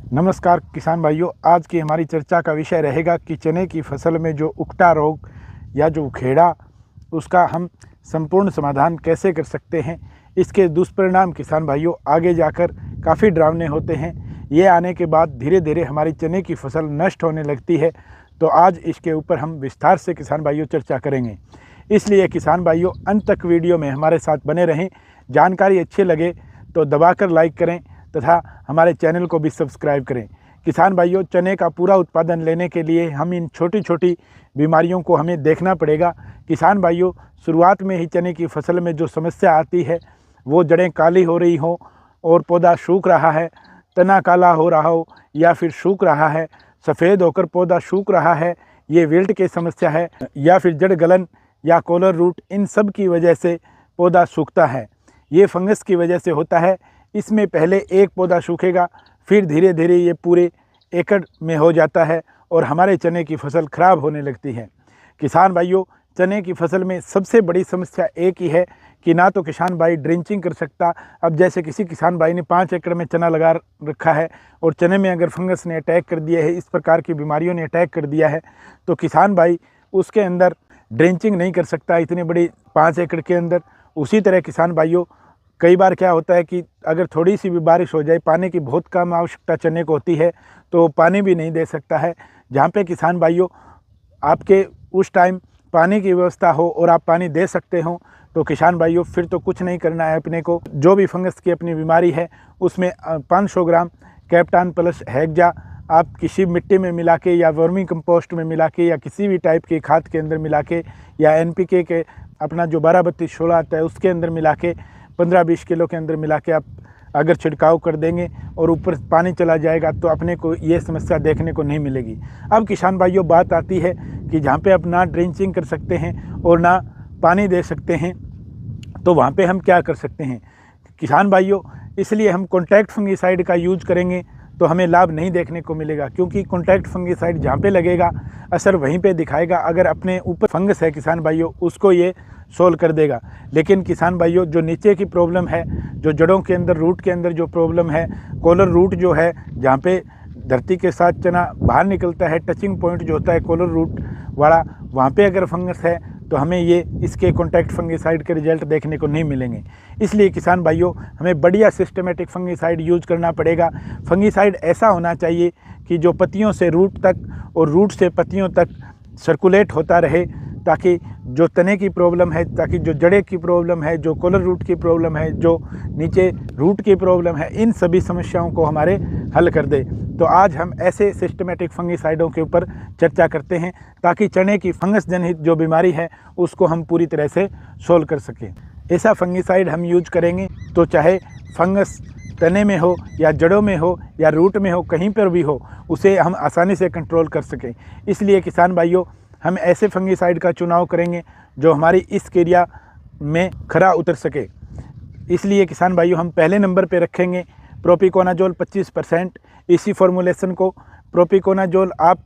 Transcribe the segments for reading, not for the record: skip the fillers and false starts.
नमस्कार किसान भाइयों, आज की हमारी चर्चा का विषय रहेगा कि चने की फसल में जो उकटा रोग या जो उखेड़ा, उसका हम संपूर्ण समाधान कैसे कर सकते हैं। इसके दुष्परिणाम किसान भाइयों आगे जाकर काफ़ी डरावने होते हैं। ये आने के बाद धीरे धीरे हमारी चने की फसल नष्ट होने लगती है। तो आज इसके ऊपर हम विस्तार से किसान भाइयों चर्चा करेंगे। इसलिए किसान भाइयों अंत तक वीडियो में हमारे साथ बने रहें। जानकारी अच्छी लगे तो दबाकर लाइक करें तथा हमारे चैनल को भी सब्सक्राइब करें। किसान भाइयों, चने का पूरा उत्पादन लेने के लिए हम इन छोटी छोटी बीमारियों को हमें देखना पड़ेगा। किसान भाइयों, शुरुआत में ही चने की फसल में जो समस्या आती है, वो जड़ें काली हो रही हो और पौधा सूख रहा है, तना काला हो रहा हो या फिर सूख रहा है, सफ़ेद होकर पौधा सूख रहा है, ये विल्ट की समस्या है, या फिर जड़ गलन या कॉलर रूट, इन सब की वजह से पौधा सूखता है। ये फंगस की वजह से होता है। इसमें पहले एक पौधा सूखेगा, फिर धीरे धीरे ये पूरे एकड़ में हो जाता है और हमारे चने की फसल खराब होने लगती है। किसान भाइयों, चने की फसल में सबसे बड़ी समस्या एक ही है कि ना तो किसान भाई ड्रिंचिंग कर सकता। अब जैसे किसी किसान भाई ने 5 एकड़ में चना लगा रखा है और चने में अगर फंगस ने अटैक कर दिया है, इस प्रकार की बीमारियों ने अटैक कर दिया है, तो किसान भाई उसके अंदर ड्रिंचिंग नहीं कर सकता इतनी बड़ी 5 एकड़ के अंदर। उसी तरह किसान भाइयों, कई बार क्या होता है कि अगर थोड़ी सी भी बारिश हो जाए, पानी की बहुत कम आवश्यकता चने को होती है, तो पानी भी नहीं दे सकता है। जहाँ पे किसान भाइयों आपके उस टाइम पानी की व्यवस्था हो और आप पानी दे सकते हो, तो किसान भाइयों फिर तो कुछ नहीं करना है अपने को। जो भी फंगस की अपनी बीमारी है, उसमें 500 ग्राम कैप्टान प्लस हेक्जा आप किसी मिट्टी में मिला के या वर्मी कंपोस्ट में मिला के या किसी भी टाइप की खाद के अंदर मिला के या NPK के अपना जो 12-32-16 आता है उसके अंदर मिला के 15-20 किलो के अंदर मिला के आप अगर छिड़काव कर देंगे और ऊपर पानी चला जाएगा, तो अपने को ये समस्या देखने को नहीं मिलेगी। अब किसान भाइयों बात आती है कि जहाँ पे आप ना ड्रेंचिंग कर सकते हैं और ना पानी दे सकते हैं, तो वहाँ पे हम क्या कर सकते हैं किसान भाइयों। इसलिए हम कॉन्टैक्ट फंगिसाइड का यूज करेंगे तो हमें लाभ नहीं देखने को मिलेगा, क्योंकि कॉन्टैक्ट फंगिसाइड जहाँ पे लगेगा असर वहीं पे दिखाएगा। अगर अपने ऊपर फंगस है किसान भाइयों, उसको ये सोल्व कर देगा। लेकिन किसान भाइयों, जो नीचे की प्रॉब्लम है, जो जड़ों के अंदर रूट के अंदर जो प्रॉब्लम है, कॉलर रूट जो है, जहाँ पे धरती के साथ चना बाहर निकलता है, टचिंग पॉइंट जो होता है कॉलर रूट वाला, वहाँ पे अगर फंगस है तो हमें ये इसके कॉन्टैक्ट फंगिसाइड के रिजल्ट देखने को नहीं मिलेंगे। इसलिए किसान भाइयों, हमें बढ़िया सिस्टमेटिक फंगिसाइड यूज करना पड़ेगा। फंगिसाइड ऐसा होना चाहिए कि जो पत्तियों से रूट तक और रूट से पत्तियों तक सर्कुलेट होता रहे, ताकि जो तने की प्रॉब्लम है, ताकि जो जड़े की प्रॉब्लम है, जो कॉलर रूट की प्रॉब्लम है, जो नीचे रूट की प्रॉब्लम है, इन सभी समस्याओं को हमारे हल कर दे। तो आज हम ऐसे सिस्टमेटिक फंगिसाइडों के ऊपर चर्चा करते हैं, ताकि चने की फंगस जनित जो बीमारी है उसको हम पूरी तरह से सोल्व कर सकें। ऐसा फंगिसाइड हम यूज करेंगे तो चाहे फंगस तने में हो या जड़ों में हो या रूट में हो, कहीं पर भी हो, उसे हम आसानी से कंट्रोल कर सकें। इसलिए किसान भाइयों, हम ऐसे फंगिसाइड का चुनाव करेंगे जो हमारी इस एरिया में खरा उतर सके। इसलिए किसान भाइयों, हम पहले नंबर पे रखेंगे प्रोपिकोनाजोल 25%। इसी फॉर्मुलेशन को प्रोपिकोनाजोल आप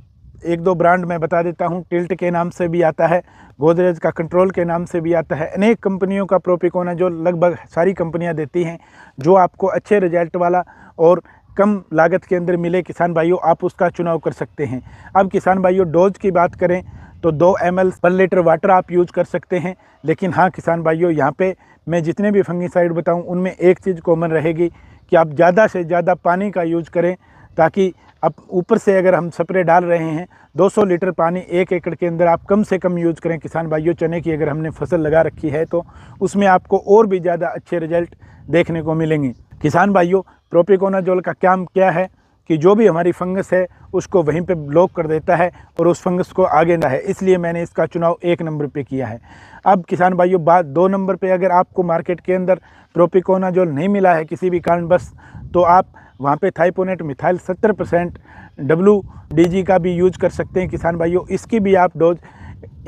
1-2 ब्रांड मैं बता देता हूँ। टिल्ट के नाम से भी आता है, गोदरेज का कंट्रोल के नाम से भी आता है। अनेक कंपनियों का प्रोपिकोनाजोल लगभग सारी कंपनियाँ देती हैं, जो आपको अच्छे रिजल्ट वाला और कम लागत के अंदर मिले। किसान भाइयों, आप उसका चुनाव कर सकते हैं। अब किसान भाइयों, डोज की बात करें तो 2 ml पर लीटर वाटर आप यूज कर सकते हैं। लेकिन हाँ किसान भाइयों, यहाँ पे मैं जितने भी फंगिसाइड बताऊँ उनमें एक चीज़ कॉमन रहेगी कि आप ज़्यादा से ज़्यादा पानी का यूज करें, ताकि अब ऊपर से अगर हम स्प्रे डाल रहे हैं 200 लीटर पानी 1 एकड़ के अंदर आप कम से कम यूज करें। किसान भाइयों, चने की अगर हमने फसल लगा रखी है तो उसमें आपको और भी ज़्यादा अच्छे रिजल्ट देखने को मिलेंगे। किसान भाइयों, प्रोपिकोनाजोल का काम क्या है कि जो भी हमारी फंगस है उसको वहीं पे ब्लॉक कर देता है और उस फंगस को आगे ना है। इसलिए मैंने इसका चुनाव 1 नंबर पे किया है। अब किसान भाइयों, बात 2 नंबर पे, अगर आपको मार्केट के अंदर प्रोपिकोनाजोल नहीं मिला है किसी भी कारणवश, तो आप वहाँ पे थाइपोनेट मिथाइल 70% WDG का भी यूज कर सकते हैं। किसान भाइयों, इसकी भी आप डोज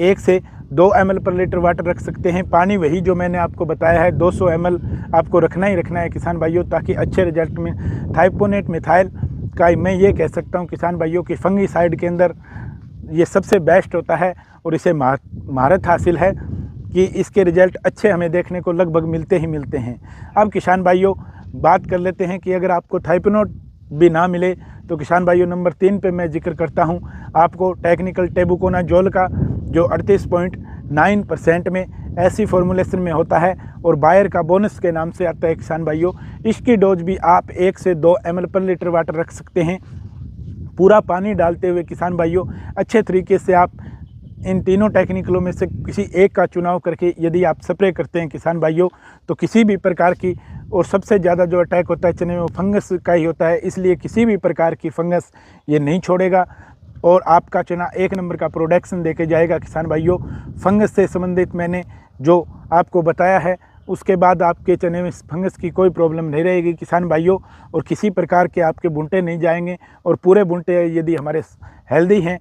1 से 2 ml पर लीटर वाटर रख सकते हैं। पानी वही जो मैंने आपको बताया है 200 ml आपको रखना ही रखना है किसान भाइयों, ताकि अच्छे रिजल्ट में। थाइपोनेट मिथाइल का मैं ये कह सकता हूँ किसान भाइयों कि फंगिसाइड के अंदर ये सबसे बेस्ट होता है और इसे महारत हासिल है कि इसके रिजल्ट अच्छे हमें देखने को लगभग मिलते ही मिलते हैं। अब किसान भाइयों, बात कर लेते हैं कि अगर आपको थाइपोनेट भी ना मिले तो किसान भाइयों नंबर 3 पे मैं जिक्र करता हूँ आपको टेक्निकल टेबुकोनाजोल का, जो 38.9% में ऐसी फॉर्मुलेशन में होता है और बायर का बोनस के नाम से आता है किसान भाइयों। इसकी डोज भी आप 1 से 2 ml पर लीटर वाटर रख सकते हैं। पूरा पानी डालते हुए किसान भाइयों अच्छे तरीके से आप इन तीनों टेक्निकलों में से किसी एक का चुनाव करके यदि आप स्प्रे करते हैं किसान भाइयों, तो किसी भी प्रकार की, और सबसे ज़्यादा जो अटैक होता है चने में वो फंगस का ही होता है, इसलिए किसी भी प्रकार की फंगस ये नहीं छोड़ेगा और आपका चना 1 नंबर का प्रोडक्शन देके जाएगा किसान भाइयों। फंगस से संबंधित मैंने जो आपको बताया है उसके बाद आपके चने में फंगस की कोई प्रॉब्लम नहीं रहेगी किसान भाइयों, और किसी प्रकार के आपके बुंटे नहीं जाएंगे, और पूरे बुंटे यदि हमारे हेल्दी हैं,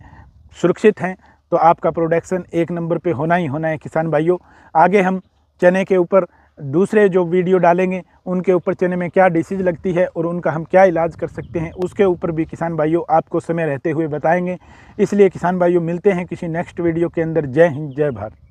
सुरक्षित हैं, तो आपका प्रोडक्शन 1 नंबर पे होना ही होना है किसान भाइयों। आगे हम चने के ऊपर दूसरे जो वीडियो डालेंगे उनके ऊपर चने में क्या डिसीज़ लगती है और उनका हम क्या इलाज कर सकते हैं उसके ऊपर भी किसान भाइयों आपको समय रहते हुए बताएंगे। इसलिए किसान भाइयों मिलते हैं किसी नेक्स्ट वीडियो के अंदर। जय हिंद, जय भारत।